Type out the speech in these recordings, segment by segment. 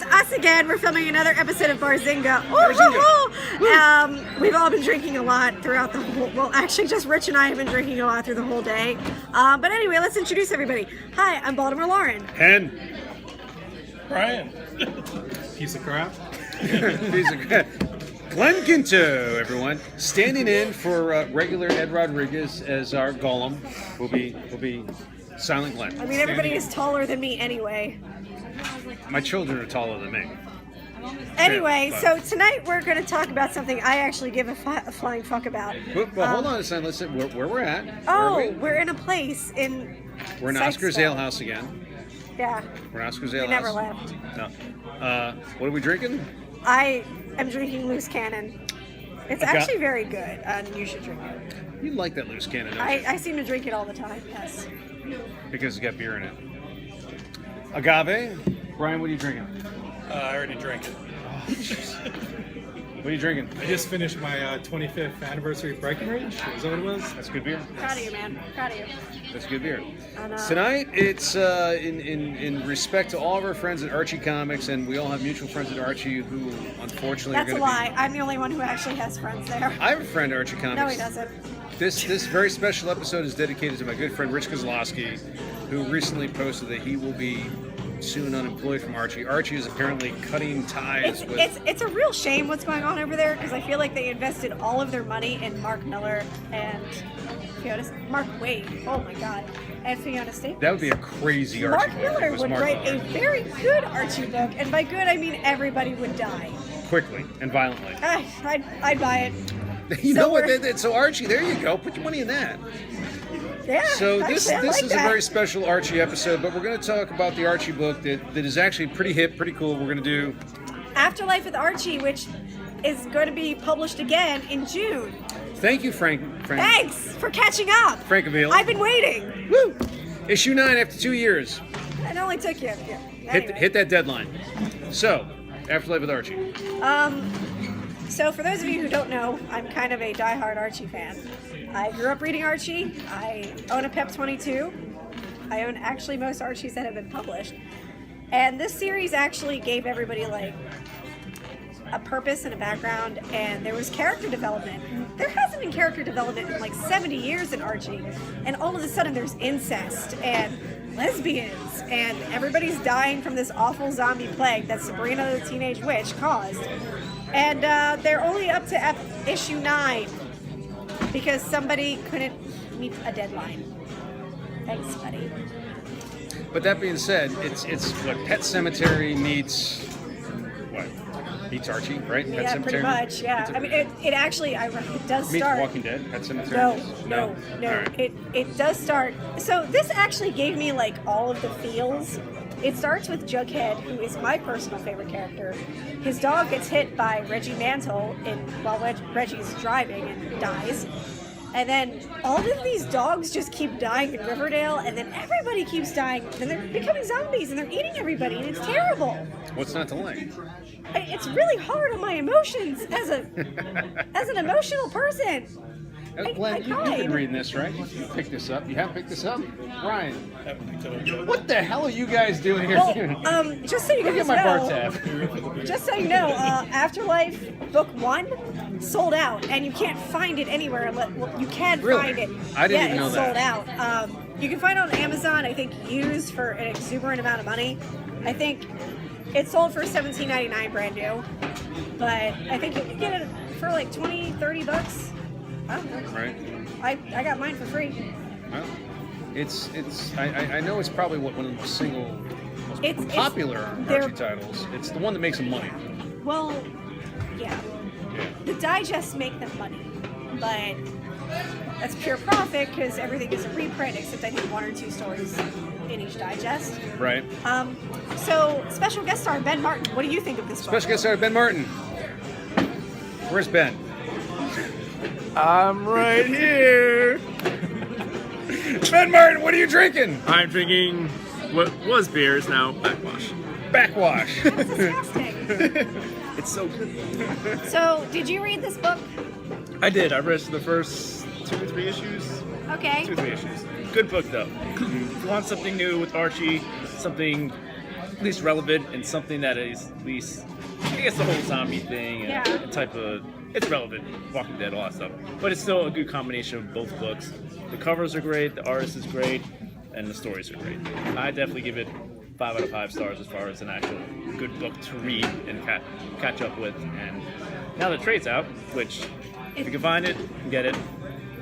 It's us again. We're filming another episode of Barzinga. We've all been drinking a lot throughout the whole... Well, actually, just Rich and I have been drinking a lot through the whole day. But anyway, let's introduce everybody. Hi, I'm Baltimore Lauren. Hen. Brian. Piece of crap. Piece of crap. Glenn Ginto, everyone, standing in for regular Ed Rodriguez as our golem. Will be Silent Glenn. I mean, everybody is taller than me anyway. My children are taller than me. Anyway, so tonight we're going to talk about something I actually give a flying fuck about. Well, hold on a second. Let's see where we're at. We're in a place in... We're in Oscar's Ale House again. Yeah. We're in Oscar's Ale We House. never left. No. What are we drinking? I am drinking Loose Cannon. It's actually very good, and you should drink it. You like that Loose Cannon, don't you? I seem to drink it all the time, yes. Because it's got beer in it. Agave. Brian, what are you drinking? I already drank it. What are you drinking? I just finished my 25th anniversary Breckenridge. Is that what it was? That's good beer. Proud of you, man. Proud of you. That's good beer. And, Tonight, it's in respect to all of our friends at Archie Comics, and we all have mutual friends at Archie who, unfortunately, That's are a going to lie. I'm the only one who actually has friends there. I have a friend at Archie Comics. No, he doesn't. This very special episode is dedicated to my good friend Rich Kozlowski, who recently posted that he will be soon unemployed from Archie. Archie is apparently cutting ties with... It's a real shame what's going on over there, because I feel like they invested all of their money in Mark Miller and Mark Waid. Oh my God. And Fiona Staples. That would be a crazy Archie Mark book. Miller would write a very good Archie book, and by good I mean everybody would die. Quickly and violently. I'd buy it. You know what? So Archie, there you go. Put your money in that. Yeah. So this actually, I like is that. a very special Archie episode, but we're going to talk about the Archie book that is actually pretty hip, pretty cool. We're going to do Afterlife with Archie, which is going to be published again in June. Thank you, Frank. Thanks for catching up. Frank Avila. I've been waiting. Woo! Issue 9 after 2 years. It only took you. Yeah. Anyway. Hit that deadline. So, Afterlife with Archie. So for those of you who don't know, I'm kind of a diehard Archie fan. I grew up reading Archie. I own a Pep 22. I own actually most Archies that have been published. And this series actually gave everybody like a purpose and a background, and there was character development. There hasn't been character development in like 70 years in Archie, and all of a sudden there's incest and lesbians, and everybody's dying from this awful zombie plague that Sabrina the Teenage Witch caused. And they're only up to issue 9 because somebody couldn't meet a deadline. Thanks, buddy. But that being said, it's what Pet Cemetery meets Archie, right? Pet Yeah, Cemetery. pretty much. Yeah, I mean, it actually it does Meets start. Walking Dead. Pet Cemetery. No. All right. It does start. So this actually gave me like all of the feels. It starts with Jughead, who is my personal favorite character. His dog gets hit by Reggie Mantle while Reggie's driving and dies. And then all of these dogs just keep dying in Riverdale, and then everybody keeps dying, and they're becoming zombies, and they're eating everybody, and it's terrible. What's not to like? It's really hard on my emotions as an emotional person. Glenn, you've been reading this, right? You picked this up. You have picked this up? Ryan, what the hell are you guys doing here? Well, just so you guys Look at my bar tab. Just so you know, Afterlife Book 1 sold out, and you can't find it anywhere. You can find it. I didn't even know it's that. sold out. You can find it on Amazon, I think, used for an exuberant amount of money. I think it sold for $17.99 brand new, but I think you can get it for like $20-$30. I don't know. Right. I got mine for free. Well, I know it's probably one of the most popular Archie titles. It's the one that makes them money. Well, yeah. The digests make them money, but that's pure profit because everything is a reprint except I think 1 or 2 stories in each digest. Right. So special guest star Ben Martin. What do you think of this book? Special guest star Ben Martin. Where's Ben? I'm right here. Ben Martin, what are you drinking? I'm drinking what was beer is now backwash. Backwash. That's disgusting. It's so good. So, did you read this book? I did. I read the first 2 or 3 issues. Okay. 2 or 3 issues. Good book though. If you want something new with Archie, something at least relevant and something that is at least, I guess, the whole zombie thing and Yeah. type of, it's relevant, Walking Dead, all that stuff. But it's still a good combination of both books. The covers are great, the artist is great, and the stories are great. I definitely give it 5 out of 5 stars as far as an actual good book to read and catch up with. And now the trade's out, which if you can find it, get it.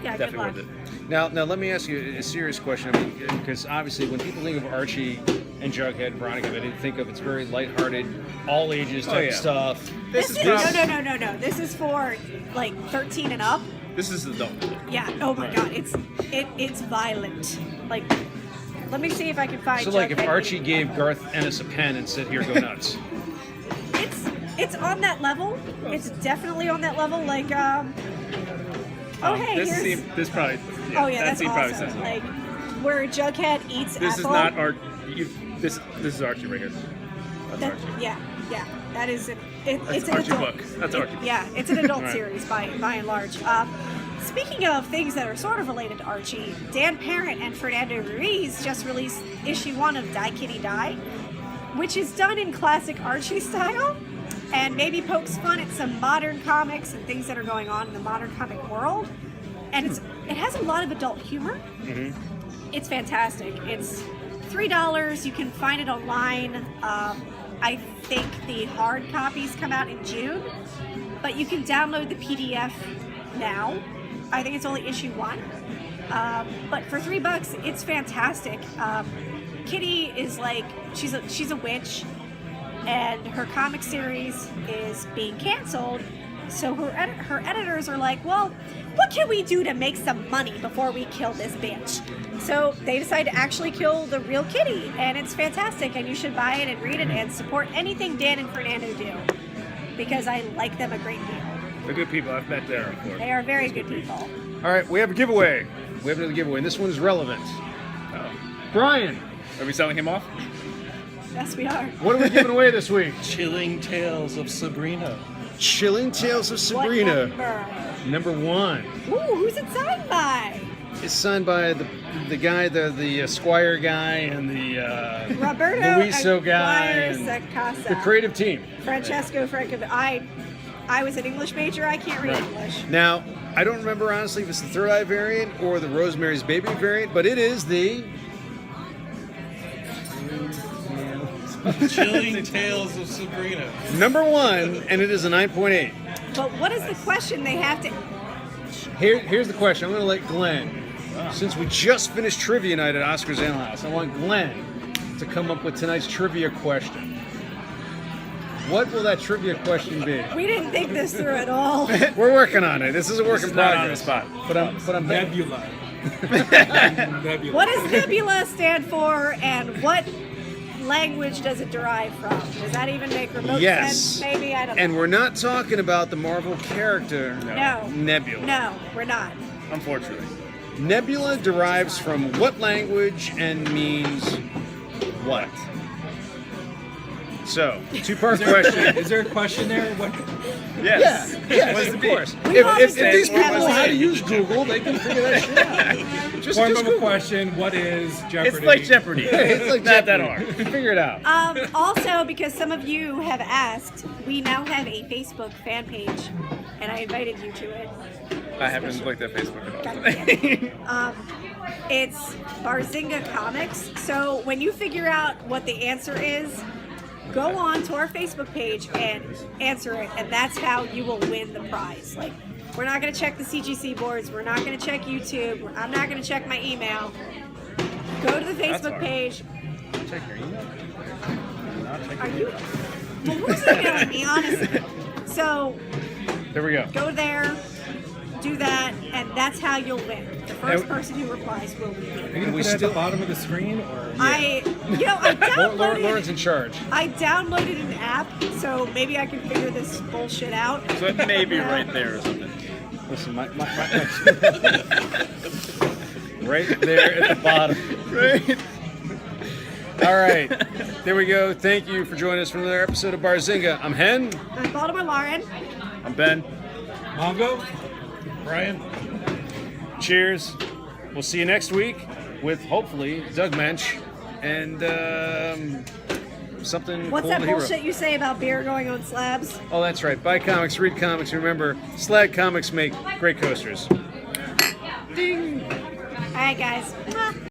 Yeah, good Definitely luck. worth it. Now let me ask you a serious question. I mean, because obviously when people think of Archie and Jughead and Veronica, they think of it's very lighthearted, all ages type yeah. stuff. This is prob- no. This is for like 13 and up. This is adult. Yeah. Oh my Right. God, it's violent. Like, let me see if I can find. So like if Jughead Archie reading. gave Garth Ennis a pen and said, "Here, go nuts." It's on that level. It's definitely on that level. Like hey, this here's. scene, this probably. Oh yeah, that that's scene probably awesome. says it. Like where Jughead eats This is apple. not Archie. This is Archie right here. That's That- Archie. yeah. That is That's it's an Archie adult book. That's Archie. Yeah, it's an adult Right. series by and large. Speaking of things that are sort of related to Archie, Dan Parent and Fernando Ruiz just released issue 1 of Die Kitty Die, which is done in classic Archie style, and maybe pokes fun at some modern comics and things that are going on in the modern comic world. And it has a lot of adult humor. Mm-hmm. It's fantastic. It's $3. You can find it online. I think the hard copies come out in June, but you can download the PDF now. I think it's only issue 1. But for $3, it's fantastic. Kitty is like, she's a witch, and her comic series is being canceled. So her editors are like, well, what can we do to make some money before we kill this bitch? So they decide to actually kill the real Kitty, and it's fantastic, and you should buy it and read it and support anything Dan and Fernando do, because I like them a great deal. They're good people. I've met them before. They are very good people. All right, we have a giveaway. We have another giveaway, and this one is relevant. Oh. Brian, Are we selling him off? Yes, we are. what are we giving away this week? Chilling Tales of Sabrina. Chilling Tales of Sabrina, What number 1. Ooh, who's it signed by? It's signed by the guy, the Squire guy, and the Roberto Luiso guy, Aguirre and Sacasa. the creative team. Francesco Franco. I was an English major. I can't read Right. English. Now, I don't remember honestly if it's the Third Eye variant or the Rosemary's Baby variant, but it is the Chilling Tales of Sabrina. number 1, and it is a 9.8. But what is the question they have to? Here's the question. I'm going to let Glenn, since we just finished trivia night at Oscar's Ale House, I want Glenn to come up with tonight's trivia question. What will that trivia question be? We didn't think this through at all. We're working on it. This is a work in Not progress. on the spot. But I'm Nebula. Nebula. What does Nebula stand for, and what language does it derive from? Does that even make remote Yes. sense? Maybe, I don't know. And we're not talking about the Marvel character No. Nebula. No, we're not. Unfortunately. Nebula derives from what language and means what? So, two-part question. Is there a question there? What? Yes. Yes, of course. We If obviously these have people know how a- to use Google, they can figure that shit out. Just Form of a Google. question. What is Jeopardy? It's like Jeopardy. It's like Not that Jeopardy. hard. Figure it out. Also, because some of you have asked, we now have a Facebook fan page, and I invited you to it. I haven't looked at Facebook at all. God damn it. It's Barzinga Comics. So when you figure out what the answer is, go on to our Facebook page and answer it, and that's how you will win the prize. Like, we're not going to check the CGC boards. We're not going to check YouTube. I'm not going to check my email. Go to the Facebook hard. page. Check your email. Not check Are your you? Well, who's emailing me, honestly? So There we go. go there, do that, and that's how you'll win. The first And- person who replies will Are win. you And gonna we put it at still- the bottom of the screen, or I Lauren's downloaded. in charge. I downloaded an app, so maybe I can figure this bullshit out. So it may be right there or something. Listen, my right there at the bottom. Right. All right, there we go. Thank you for joining us for another episode of Barzinga. I'm Hen. I'm Baltimore Lauren. I'm Ben. Mongo? Brian? Cheers. We'll see you next week with hopefully Doug Mensch and something What's cool that to hero. bullshit you say about beer going on slabs? Oh, that's right. Buy comics, read comics. Remember, Slag Comics make great coasters. All right, guys. Mwah.